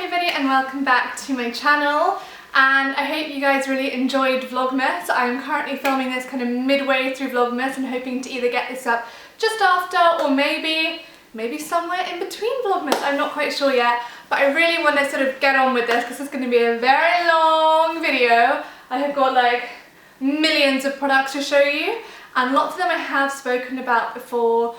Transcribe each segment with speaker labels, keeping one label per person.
Speaker 1: everybody and welcome back to my channel, and I hope you guys really enjoyed Vlogmas. I'm currently filming this kind of midway through Vlogmas and hoping to either get this up just after or maybe somewhere in between Vlogmas. I'm not quite sure yet, but I really want to sort of get on with this because it's going to be a very long video. I have got like millions of products to show you, and lots of them I have spoken about before.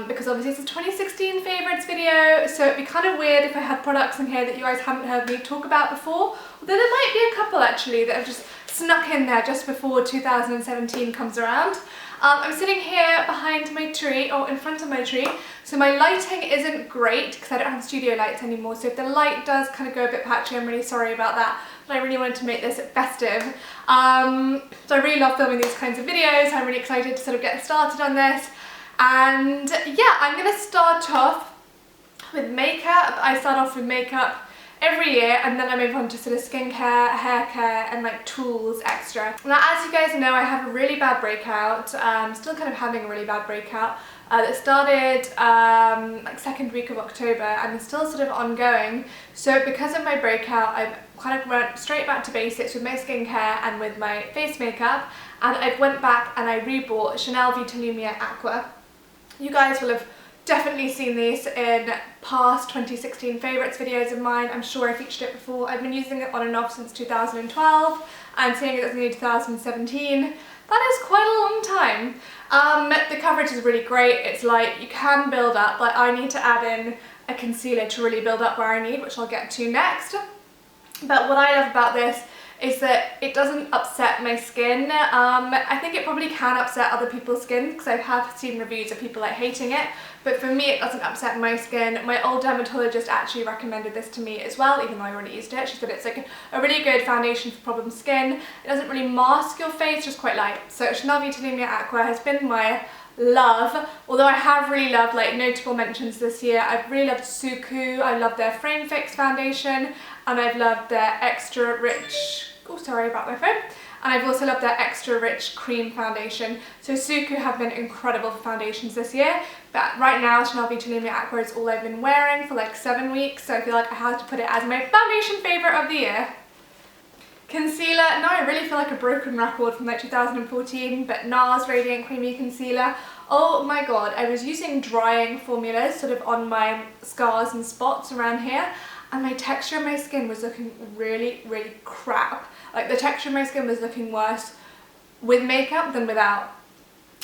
Speaker 1: Because obviously it's a 2016 favourites video, so it'd be kind of weird if I had products in here that you guys haven't heard me talk about before. Although there might be a couple actually that have just snuck in there just before 2017 comes around. I'm sitting here behind my tree, or in front of my tree, so my lighting isn't great because I don't have studio lights anymore, so if the light does kind of go a bit patchy, I'm really sorry about that, but I really wanted to make this festive. So I really love filming these kinds of videos. I'm really excited to sort of get started on this. And yeah, I'm going to start off with makeup. I start off with makeup every year, and then I move on to sort of skincare, hair care, and like tools extra. Now, as you guys know, I have a really bad breakout. I'm still kind of having a really bad breakout that started like second week of October and is still sort of ongoing. So because of my breakout, I've kind of went straight back to basics with my skincare and with my face makeup, and I've went back and I rebought Chanel Vita Lumia Aqua. You guys will have definitely seen these in past 2016 favourites videos of mine. I'm sure I featured it before. I've been using it on and off since 2012 and seeing it as nearly 2017. That is quite a long time. The coverage is really great. It's light. You can build up. Like, I need to add in a concealer to really build up where I need, which I'll get to next. But what I love about this is that it doesn't upset my skin. I think it probably can upset other people's skin because I have seen reviews of people like hating it, but for me it doesn't upset my skin. My old dermatologist actually recommended this to me as well, even though I already used it. She said it's like a really good foundation for problem skin. It doesn't really mask your face, just quite light. So Chanel Vita Lumia Aqua has been my love, although I have really loved like notable mentions this year. I've really loved Suku, I love their Frame Fix foundation, and I've loved their extra rich, oh sorry about my phone, and I've also loved their extra rich cream foundation. So Suku have been incredible for foundations this year, but right now Chanel Vita Lumia Aqua is all I've been wearing for like 7 weeks, so I feel like I have to put it as my foundation favourite of the year. Concealer, now I really feel like a broken record from like 2014, but NARS Radiant Creamy Concealer. Oh my god, I was using drying formulas sort of on my scars and spots around here, and my texture of my skin was looking really, really crap. Like, the texture of my skin was looking worse with makeup than without.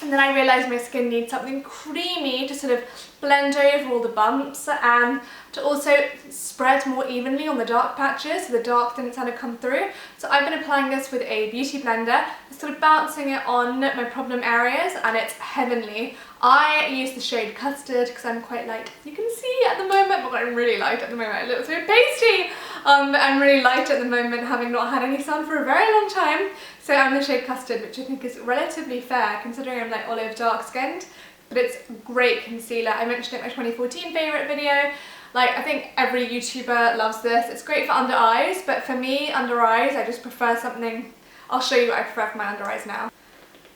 Speaker 1: And then I realised my skin needs something creamy to sort of blend over all the bumps and to also spread more evenly on the dark patches, so the dark didn't kind of come through. So I've been applying this with a beauty blender, sort of bouncing it on my problem areas, and it's heavenly. I use the shade Custard because I'm quite light, as you can see at the moment, but I'm really light at the moment. I look so pasty. I'm really light at the moment, having not had any sun for a very long time. So I'm the shade Custard, which I think is relatively fair considering I'm like olive dark skinned, but it's great concealer. I mentioned it in my 2014 favourite video. Like, I think every YouTuber loves this. It's great for under eyes, but for me, under eyes, I just prefer something. I'll show you what I prefer for my under eyes now.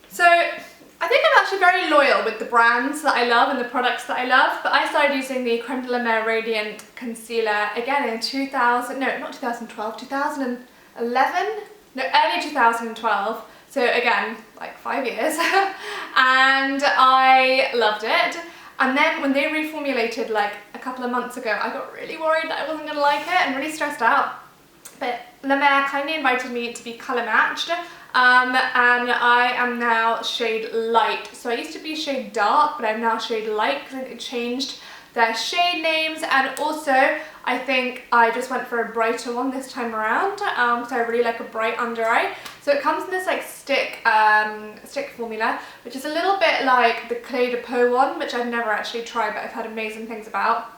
Speaker 1: So I think I'm actually very loyal with the brands that I love and the products that I love, but I started using the Creme de la Mer Radiant Concealer again in 2011? No, early 2012. So again, like 5 years. And I loved it. And then when they reformulated like a couple of months ago, I got really worried that I wasn't going to like it and really stressed out. But La Mer kindly invited me to be colour matched, and I am now shade light. So I used to be shade dark, but I'm now shade light because it changed their shade names, and also I think I just went for a brighter one this time around because I really like a bright under eye. So it comes in this like stick formula, which is a little bit like the Clé de Peau one, which I've never actually tried, but I've heard amazing things about.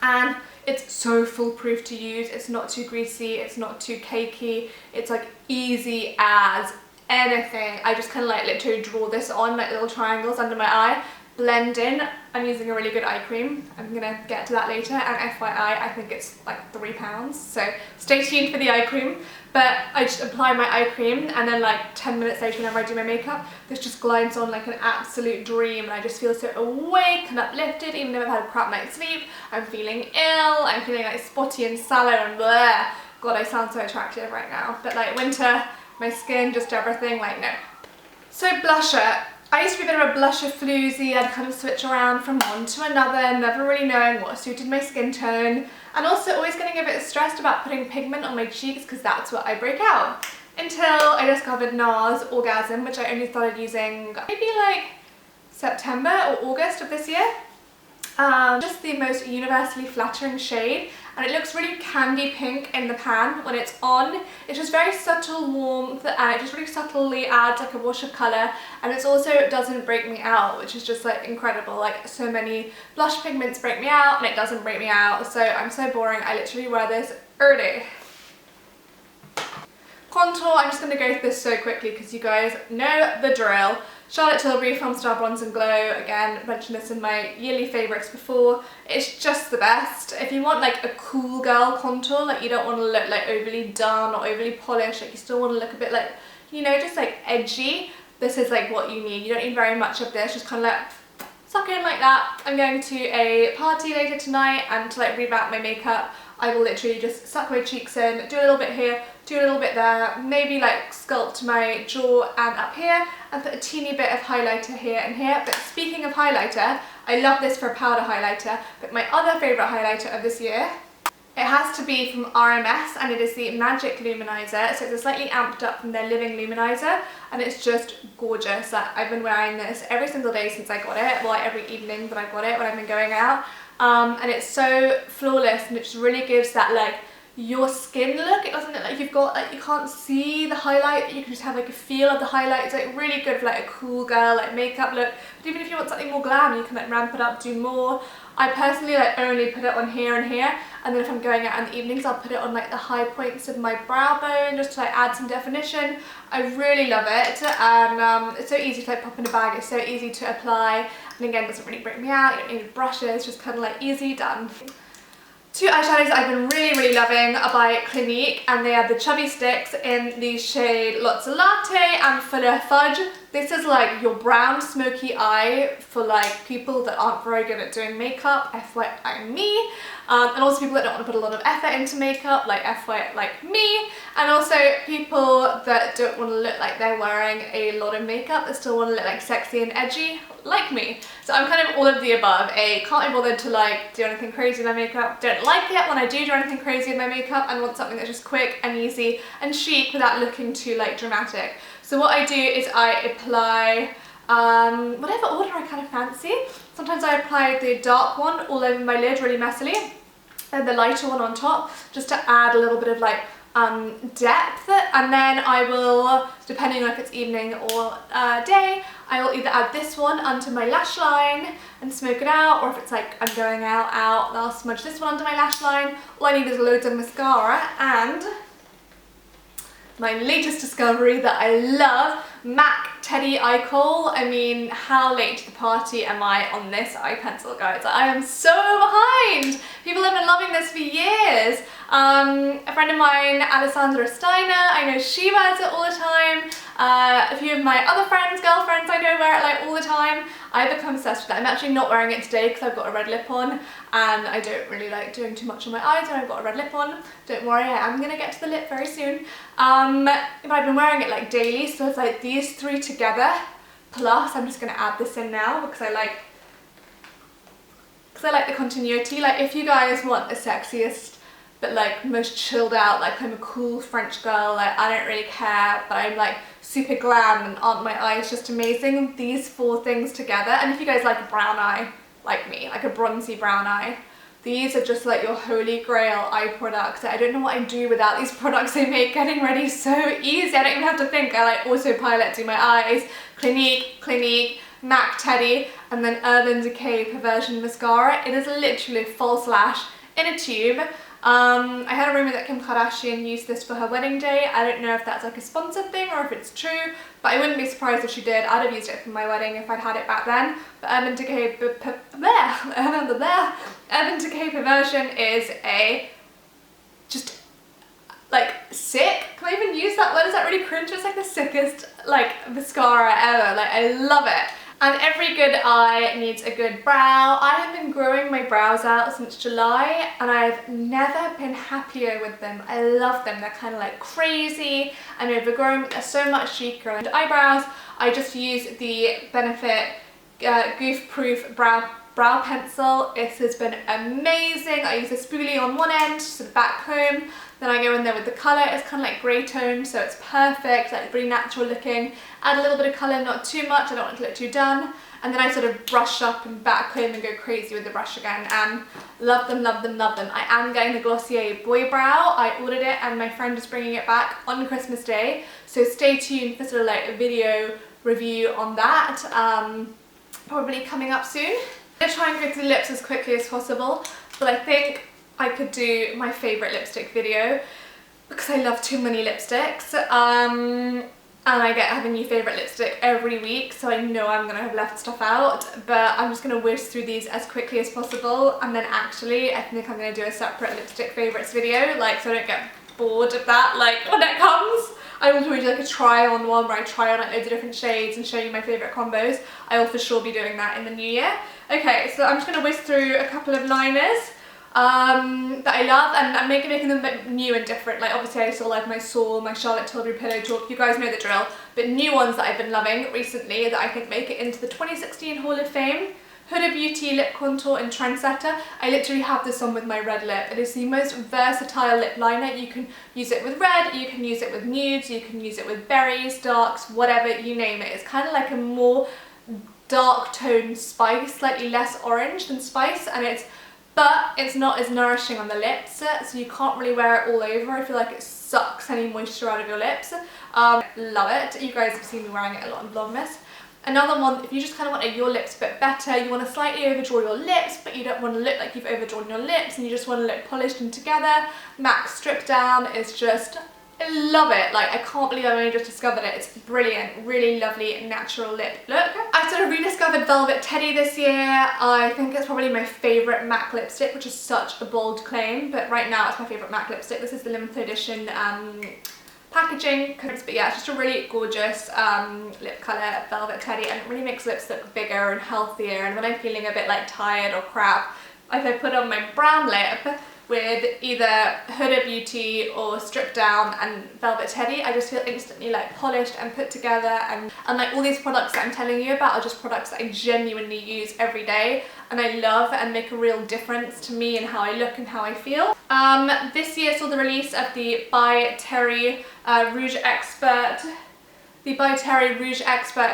Speaker 1: And it's so foolproof to use. It's not too greasy, it's not too cakey, it's like easy as anything. I just kind of like literally draw this on like little triangles under my eye, blend in, I'm using a really good eye cream. I'm gonna get to that later, and FYI, I think it's like £3, so stay tuned for the eye cream. But I just apply my eye cream, and then like 10 minutes later whenever I do my makeup, this just glides on like an absolute dream, and I just feel so awake and uplifted. Even though I've had a crap night's sleep, I'm feeling ill, I'm feeling like spotty and sallow and blah. God, I sound so attractive right now. But like winter, my skin, just everything, like no. So blusher. I used to be a bit of a blusher floozy. I'd kind of switch around from one to another, never really knowing what suited my skin tone, and also always getting a bit stressed about putting pigment on my cheeks because that's what I break out. Until I discovered NARS Orgasm, which I only started using maybe like September or August of this year. Just the most universally flattering shade, and it looks really candy pink in the pan when it's on. It's just very subtle warmth, and it just really subtly adds like a wash of colour, and it's also, it doesn't break me out, which is just like incredible. Like so many blush pigments break me out and it doesn't break me out, so I'm so boring. I literally wear this every day. Contour, I'm just going to go through this so quickly because you guys know the drill. Charlotte Tilbury Film Star Bronze and Glow, again, mentioned this in my yearly favourites before. It's just the best. If you want like a cool girl contour, like you don't want to look like overly done or overly polished, like you still want to look a bit like, you know, just like edgy, this is like what you need. You don't need very much of this, just kind of like suck in like that. I'm going to a party later tonight, and to like revamp my makeup, I will literally just suck my cheeks in, do a little bit here, do a little bit there, maybe like sculpt my jaw and up here, and put a teeny bit of highlighter here and here. But speaking of highlighter, I love this for a powder highlighter, but my other favourite highlighter of this year, it has to be from RMS, and it is the Magic Luminizer. So it's a slightly amped up from their Living Luminizer, and it's just gorgeous. I've been wearing this every single day since I got it, well, like every evening that I've got it when I've been going out. And it's so flawless, and it just really gives that like your skin look. It doesn't look like you've got like, you can't see the highlight, you can just have like a feel of the highlight. It's like really good for like a cool girl like makeup look. But even if you want something more glam, you can like ramp it up, do more. I personally like only put it on here and here, and then if I'm going out in the evenings, I'll put it on like the high points of my brow bone just to like add some definition. I really love it, and it's so easy to like pop in a bag. It's so easy to apply, and again, it doesn't really break me out. You don't need brushes, just kind of like easy done. Two eyeshadows I've been really loving are by Clinique, and they are the Chubby Sticks in the shade Lotsa Latte and Fuller Fudge. This is like your brown smoky eye for like people that aren't very good at doing makeup, FYI me, and also people that don't want to put a lot of effort into makeup, like FYI like me, and also people that don't want to look like they're wearing a lot of makeup but still want to look like sexy and edgy, like me. So I'm kind of all of the above. Can't be bothered to like do anything crazy in my makeup, don't like it when I do anything crazy in my makeup, and want something that's just quick and easy and chic without looking too like dramatic. So what I do is I apply whatever order I kind of fancy. Sometimes I apply the dark one all over my lid really messily, and the lighter one on top, just to add a little bit of like depth, and then I will, depending on if it's evening or day, I will either add this one onto my lash line and smoke it out, or if it's like I'm going out, I'll smudge this one onto my lash line. All I need is loads of mascara, and my latest discovery that I love, MAC Teddy Eye Kohl. I mean, how late to the party am I on this eye pencil, guys? I am so behind! People have been loving this for years. A friend of mine, Alessandra Steiner, I know she wears it all the time. A few of my other friends, girlfriends I know wear it like all the time. I've become obsessed with it. I'm actually not wearing it today because I've got a red lip on, and I don't really like doing too much on my eyes when I've got a red lip on. Don't worry, I am going to get to the lip very soon. But I've been wearing it like daily, so it's like these three together, plus I'm just going to add this in now because I like the continuity. Like if you guys want the sexiest but like most chilled out, like I'm a cool French girl, like I don't really care, but I'm like super glam and aren't my eyes just amazing, these four things together. And if you guys like a brown eye like me, like a bronzy brown eye, these are just like your holy grail eye products. I don't know what I'd do without these products they make. Getting ready so easy, I don't even have to think. I like autopilot do my eyes. Clinique, MAC Teddy, and then Urban Decay Perversion Mascara. It is literally false lash in a tube. I had a roommate that Kim Kardashian used this for her wedding day. I don't know if that's like a sponsored thing or if it's true, but I wouldn't be surprised if she did. I'd have used it for my wedding if I'd had it back then. But Urban Decay Perversion is a just like sick. Can I even use that word? Is that really cringe? It's like the sickest like mascara ever. Like I love it. And every good eye needs a good brow. I have been growing my brows out since July and I've never been happier with them. I love them. They're kind of like crazy and overgrown, but they're so much chicer. And eyebrows, I just use the Benefit Goof Proof brow pencil. It has been amazing. I use a spoolie on one end, just a back comb. Then I go in there with the colour. It's kind of like grey tone, so it's perfect, like really natural looking. Add a little bit of colour, not too much, I don't want it to look too done. And then I sort of brush up and back comb and go crazy with the brush again, and love them, love them, love them. I am getting the Glossier Boy Brow. I ordered it and my friend is bringing it back on Christmas Day, so stay tuned for sort of like a video review on that, probably coming up soon. I'm going to try and go through the lips as quickly as possible, but I think I could do my favourite lipstick video because I love too many lipsticks, and I have a new favourite lipstick every week, so I know I'm going to have left stuff out, but I'm just going to whiz through these as quickly as possible, and then actually I think I'm going to do a separate lipstick favourites video, like, so I don't get bored of that like when it comes. I will probably do like a try on one where I try on like loads of different shades and show you my favourite combos. I will for sure be doing that in the new year. Okay, so I'm just going to whiz through a couple of liners that I love, and I'm making them a bit new and different. Like obviously I still like my Saul, my Charlotte Tilbury Pillow Talk, you guys know the drill, but new ones that I've been loving recently that I think make it into the 2016 Hall of Fame. Huda Beauty Lip Contour in Trendsetter. I literally have this on with my red lip. It is the most versatile lip liner. You can use it with red, you can use it with nudes, you can use it with berries, darks, whatever, you name it. It's kind of like a more dark toned spice, slightly less orange than spice, and but it's not as nourishing on the lips, so you can't really wear it all over. I feel like it sucks any moisture out of your lips. Love it. You guys have seen me wearing it a lot in Vlogmas. Another one, if you just kind of want your lips a bit better, you want to slightly overdraw your lips, but you don't want to look like you've overdrawn your lips, and you just want to look polished and together, MAC Strip Down is just, I love it. Like, I can't believe I only just discovered it. It's brilliant, really lovely natural lip look. I sort of rediscovered Velvet Teddy this year. I think it's probably my favourite MAC lipstick, which is such a bold claim, but right now it's my favourite MAC lipstick. This is the limited edition packaging, but yeah, it's just a really gorgeous lip colour, Velvet Teddy, and it really makes lips look bigger and healthier. And when I'm feeling a bit like tired or crap, if I put on my brown lip with either Huda Beauty or Strip Down and Velvet Teddy, I just feel instantly like polished and put together, and like all these products that I'm telling you about are just products that I genuinely use every day and I love and make a real difference to me and how I look and how I feel. This year saw the release of the By Terry Rouge Expert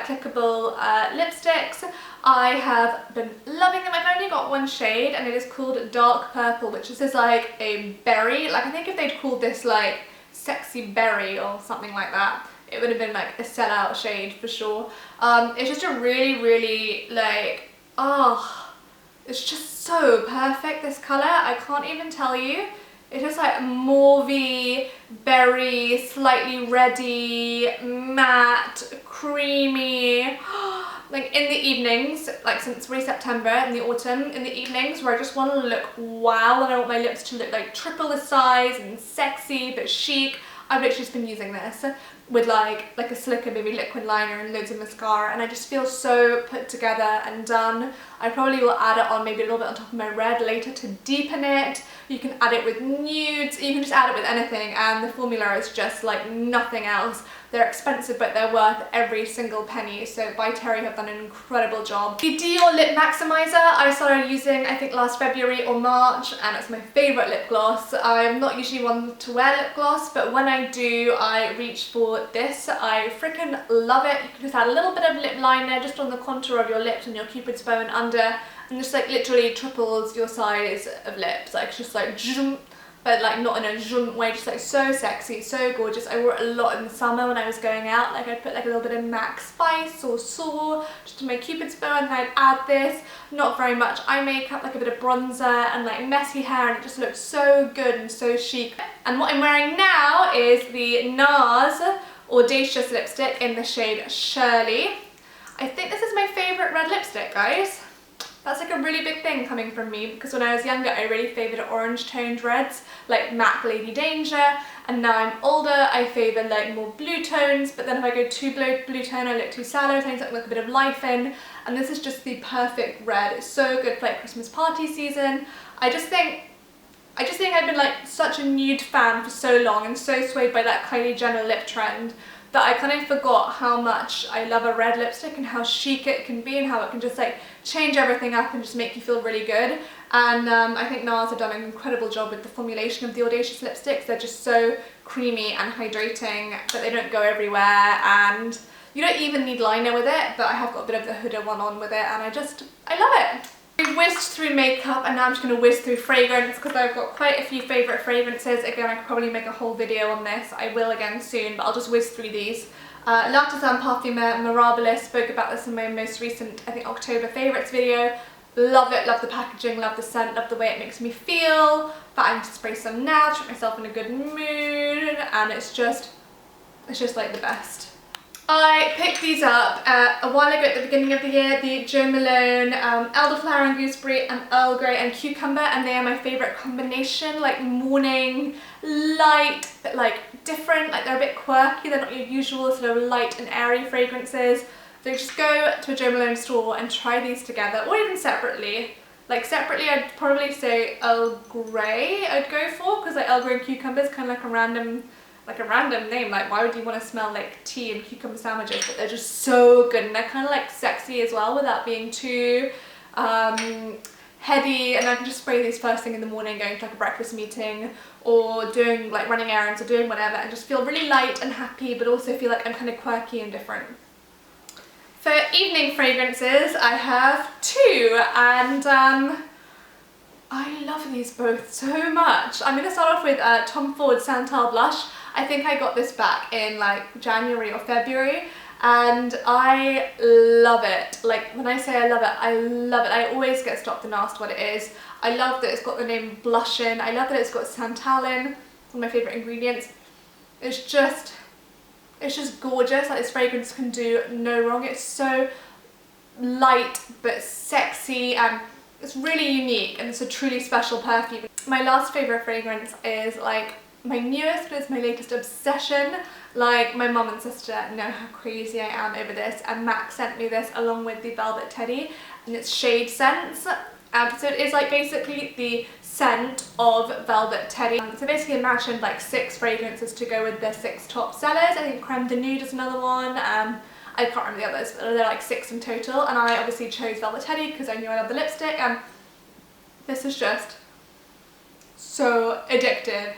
Speaker 1: clickable lipsticks. I have been loving them. I've only got one shade and it is called Dark Purple, which is like a berry. Like I think if they'd called this like Sexy Berry or something like that, it would have been like a sellout shade for sure. It's just a really, really like, it's just so perfect, this colour. I can't even tell you. It's just like mauvey, berry, slightly reddy, matte, creamy. Like in the evenings, like since September in the autumn, in the evenings where I just want to look wow and I want my lips to look like triple the size and sexy but chic, I've literally just been using this with like a slicker baby liquid liner and loads of mascara, and I just feel so put together and done. I probably will add it on maybe a little bit on top of my red later to deepen it. You can add it with nudes, you can just add it with anything, and the formula is just like nothing else. They're expensive but they're worth every single penny, so By Terry have done an incredible job. The Dior Lip Maximizer I started using I think last February or March, and it's my favourite lip gloss. I'm not usually one to wear lip gloss, but when I do I reach for this. I freaking love it. You can just add a little bit of lip liner just on the contour of your lips and your cupid's bow and under, and just like literally triples your size of lips. Like it's just like zoom. but like not in a jaunt way, just like so sexy, so gorgeous. I wore it a lot in the summer when I was going out. Like I'd put like a little bit of MAC Spice or Soar just to my Cupid's bow, and then I'd add this, not very much eye makeup, like a bit of bronzer and like messy hair, and it just looked so good and so chic. And what I'm wearing now is the NARS Audacious lipstick in the shade Shirley. I think this is my favourite red lipstick, guys. That's like a really big thing coming from me, because when I was younger I really favoured orange toned reds like MAC Lady Danger, and now I'm older I favour like more blue tones, but then if I go too blue tone I look too sallow, so I need something with a bit of life in, and this is just the perfect red. It's so good for like Christmas party season. I just think I've been like such a nude fan for so long and so swayed by that Kylie Jenner lip trend that I kind of forgot how much I love a red lipstick and how chic it can be and how it can just like change everything up and just make you feel really good. And I think NARS have done an incredible job with the formulation of the Audacious lipsticks. They're just so creamy and hydrating that they don't go everywhere, and you don't even need liner with it, but I have got a bit of the Huda one on with it, and I love it. I whizzed through makeup, and now I'm just going to whiz through fragrance because I've got quite a few favourite fragrances. Again, I could probably make a whole video on this. I will again soon, but I'll just whiz through these. L'Artisan Parfumeur Mirabilis, spoke about this in my most recent, I think, October favourites video. Love it, love the packaging, love the scent, love the way it makes me feel. But I'm to spray some now to put myself in a good mood, and it's just like the best. I picked these up a while ago at the beginning of the year, the Jo Malone Elderflower and Gooseberry and Earl Grey and Cucumber, and they are my favourite combination, like morning, light, but like different, like they're a bit quirky, they're not your usual sort of light and airy fragrances. So just go to a Jo Malone store and try these together, or even separately. Like separately I'd probably say Earl Grey I'd go for, because like Earl Grey and Cucumber is kind of like a random name. Like why would you want to smell like tea and cucumber sandwiches? But they're just so good, and they're kind of like sexy as well without being too heady, and I can just spray these first thing in the morning going to like a breakfast meeting or doing like running errands or doing whatever, and just feel really light and happy, but also feel like I'm kind of quirky and different. For evening fragrances I have two, and I love these both so much. I'm going to start off with Tom Ford Santal Blush. I think I got this back in like January or February, and I love it. Like when I say I love it, I love it. I always get stopped and asked what it is. I love that it's got the name Blush in. I love that it's got santalin, one of my favourite ingredients. It's just gorgeous. Like this fragrance can do no wrong. It's so light but sexy, and it's really unique, and it's a truly special perfume. My last favourite fragrance is like my newest, but it's my latest obsession. Like my mum and sister know how crazy I am over this, and Mac sent me this along with the Velvet Teddy, and it's Shade Scents. So it is like basically the scent of Velvet Teddy. So basically imagine like 6 fragrances to go with their 6 top sellers. I think Creme de Nude is another one. I can't remember the others, but they're like 6 in total, and I obviously chose Velvet Teddy because I knew I loved the lipstick, and this is just so addictive.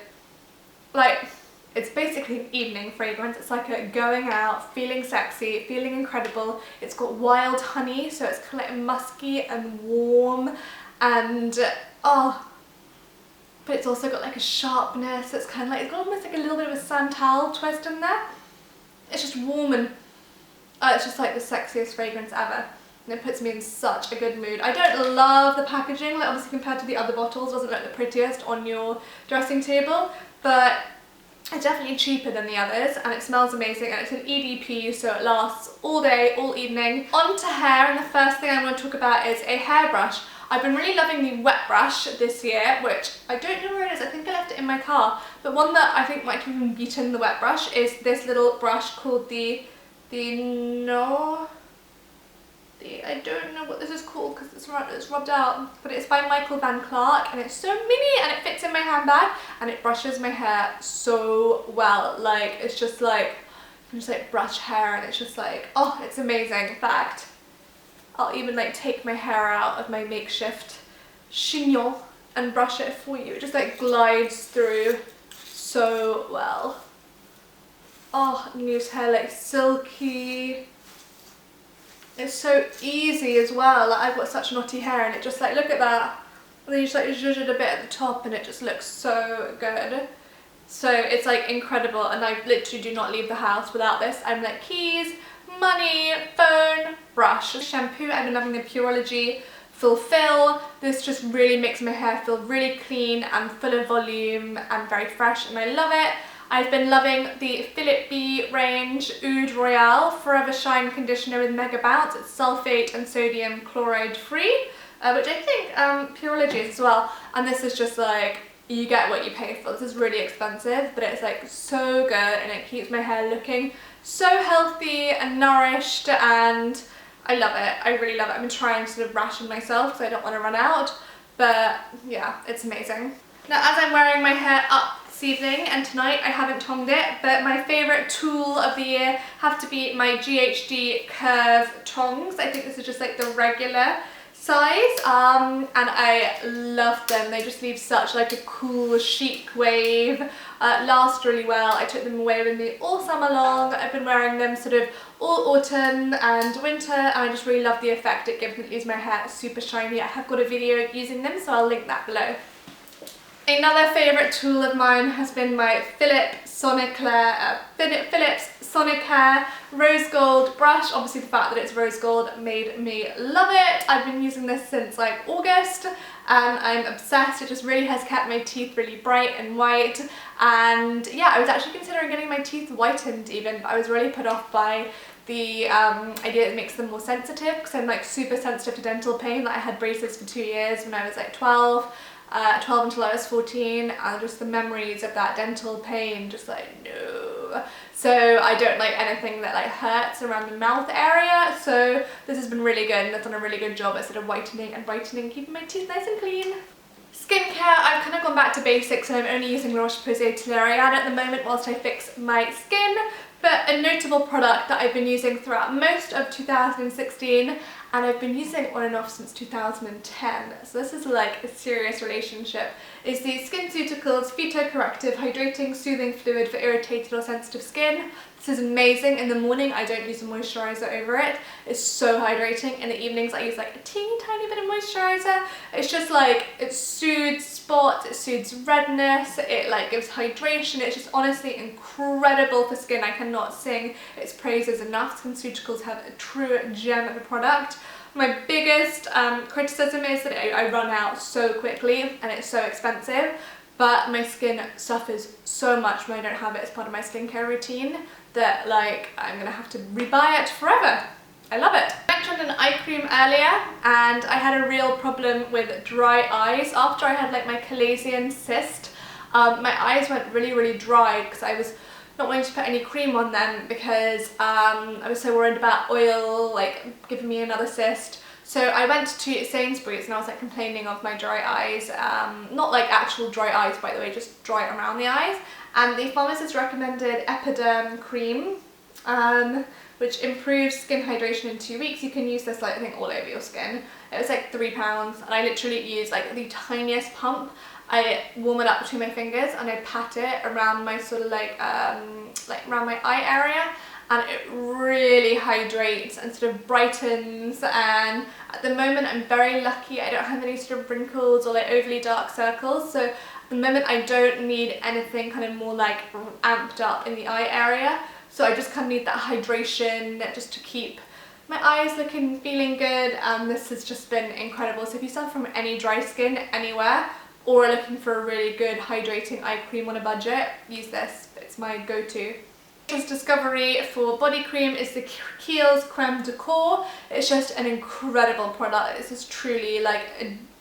Speaker 1: Like, it's basically an evening fragrance. It's like a going out, feeling sexy, feeling incredible. It's got wild honey, so it's kind of like musky and warm, and but it's also got like a sharpness. It's kind of like, it's got almost like a little bit of a Santal twist in there. It's just warm, and it's just like the sexiest fragrance ever, and it puts me in such a good mood. I don't love the packaging, like obviously compared to the other bottles, doesn't look the prettiest on your dressing table, but it's definitely cheaper than the others, and it smells amazing, and it's an EDP, so it lasts all day, all evening. On to hair, and the first thing I want to talk about is a hairbrush. I've been really loving the wet brush this year, which I don't know where it is. I think I left it in my car, but one that I think might have even beaten the wet brush is this little brush called I don't know what this is called because it's rubbed out, but it's by Michael Van Clark, and it's so mini, and it fits in my handbag, and it brushes my hair so well. Like it's just like, you can just like brush hair, and it's just like, oh, it's amazing. In fact, I'll even like take my hair out of my makeshift chignon and brush it for you. It just like glides through so well. Oh, and leaves hair like silky. It's so easy as well. Like I've got such knotty hair, and it just like, look at that. And then you just like zhuzh it a bit at the top and it just looks so good. So it's like incredible, and I literally do not leave the house without this. I'm like keys, money, phone, brush. Shampoo, I've been loving the Pureology Fulfill. This just really makes my hair feel really clean and full of volume and very fresh, and I love it. I've been loving the Philip B range Oud Royale Forever Shine Conditioner with Mega Bounce. It's sulfate and sodium chloride free, which I think Pureology is as well. And this is just like, you get what you pay for. This is really expensive, but it's like so good, and it keeps my hair looking so healthy and nourished, and I love it. I really love it. I've been trying to sort of ration myself because I don't want to run out, but yeah, it's amazing. Now, as I'm wearing my hair up this evening and tonight, I haven't tongued it, but my favourite tool of the year have to be my GHD Curve tongs. I think this is just like the regular size, and I love them. They just leave such like a cool chic wave, last really well. I took them away with me all summer long. I've been wearing them sort of all autumn and winter, and I just really love the effect it gives me. It leaves my hair super shiny. I have got a video using them, so I'll link that below. Another favourite tool of mine has been my Philips Sonicare Rose Gold brush. Obviously the fact that it's rose gold made me love it. I've been using this since like August, and I'm obsessed. It just really has kept my teeth really bright and white, and yeah, I was actually considering getting my teeth whitened even, but I was really put off by the idea that it makes them more sensitive, because I'm like super sensitive to dental pain. Like, I had braces for 2 years when I was like 12 until I was 14, and just the memories of that dental pain, just like no. So I don't like anything that like hurts around the mouth area, so this has been really good, and it's done a really good job at sort of whitening and brightening, keeping my teeth nice and clean. Skincare, I've kind of gone back to basics, and I'm only using Roche-Posay Toleriane at the moment whilst I fix my skin. But a notable product that I've been using throughout most of 2016, and I've been using on and off since 2010, so this is like a serious relationship, is the Skinceuticals Phyto Corrective Hydrating Soothing Fluid for Irritated or Sensitive Skin. This is amazing. In the morning I don't use a moisturiser over it. It's so hydrating. In the evenings I use like a teeny tiny bit of moisturiser. It's just like, it soothes spots, it soothes redness, it like gives hydration. It's just honestly incredible for skin. I cannot sing its praises enough. Skinceuticals have a true gem of a product. My biggest criticism is that I run out so quickly and it's so expensive, but my skin suffers so much when I don't have it as part of my skincare routine that like I'm gonna have to rebuy it forever. I love it. I mentioned an eye cream earlier, and I had a real problem with dry eyes after I had like my chalazion cyst. My eyes went really dry because I was not wanting to put any cream on them because I was so worried about oil like giving me another cyst. So I went to Sainsbury's and I was like complaining of my dry eyes, not like actual dry eyes by the way, just dry around the eyes, and the pharmacist recommended Epiderm Cream, which improves skin hydration in 2 weeks. You can use this like I think all over your skin. It was like £3, and I literally used like the tiniest pump. I warm it up between my fingers and I pat it around my sort of like around my eye area, and it really hydrates and sort of brightens. And at the moment I'm very lucky, I don't have any sort of wrinkles or like overly dark circles, so at the moment I don't need anything kind of more like amped up in the eye area. So I just kind of need that hydration just to keep my eyes looking, feeling good, and this has just been incredible. So if you suffer from any dry skin anywhere, or are looking for a really good hydrating eye cream on a budget, use this. It's my go-to. This discovery for body cream is the Kiehl's Creme de Corps. It's just an incredible product. This is truly like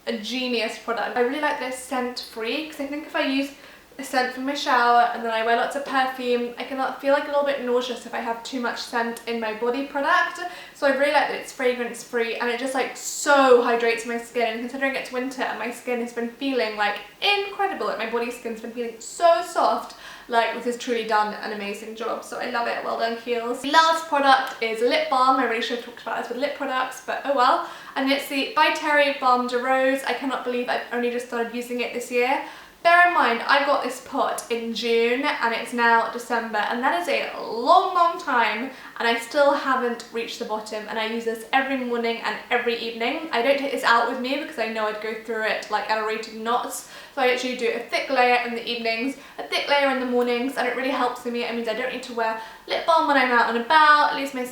Speaker 1: a genius product. I really like this scent free, because I think if I use a scent from my shower and then I wear lots of perfume, I can feel like a little bit nauseous if I have too much scent in my body product. So I really like that it's fragrance free, and it just like so hydrates my skin. And considering it's winter and my skin has been feeling like incredible, like my body skin's been feeling so soft, like this has truly done an amazing job. So I love it. Well done, Kiehl's. The last product is lip balm. I really should have talked about this with lip products, but oh well. And it's the By Terry Balm de Rose. I cannot believe I've only just started using it this year, Bear in mind, I got this pot in June and it's now December, and that is a long time, and I still haven't reached the bottom, and I use this every morning and every evening. I don't take this out with me because I know I'd go through it like at a rate of knots, so I actually do a thick layer in the evenings, a thick layer in the mornings, and it really helps me. It means I don't need to wear lip balm when I'm out and about, leaves my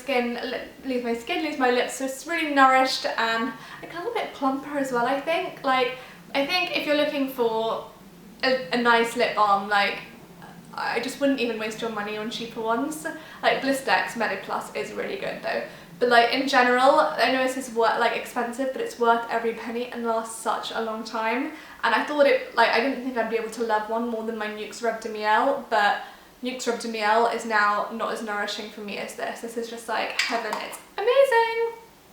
Speaker 1: lips, so it's really nourished and like a little bit plumper as well, I think. Like, I think if you're looking for a nice lip balm, like, I just wouldn't even waste your money on cheaper ones. Like Blistex Medi Plus is really good though, but like in general, I know this is like expensive, but it's worth every penny and lasts such a long time. And I thought I didn't think I'd be able to love one more than my Nuxe Rub de Miel, but Nuxe Rub de Miel is now not as nourishing for me as this. This is just like heaven. It's amazing.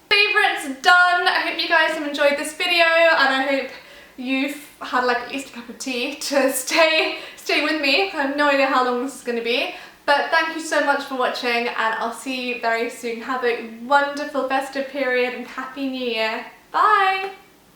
Speaker 1: Favorites done. I hope you guys have enjoyed this video, and I hope you've had like at least a cup of tea to stay with me. I have no idea how long this is going to be, but thank you so much for watching, and I'll see you very soon. Have a wonderful festive period and Happy New Year. Bye!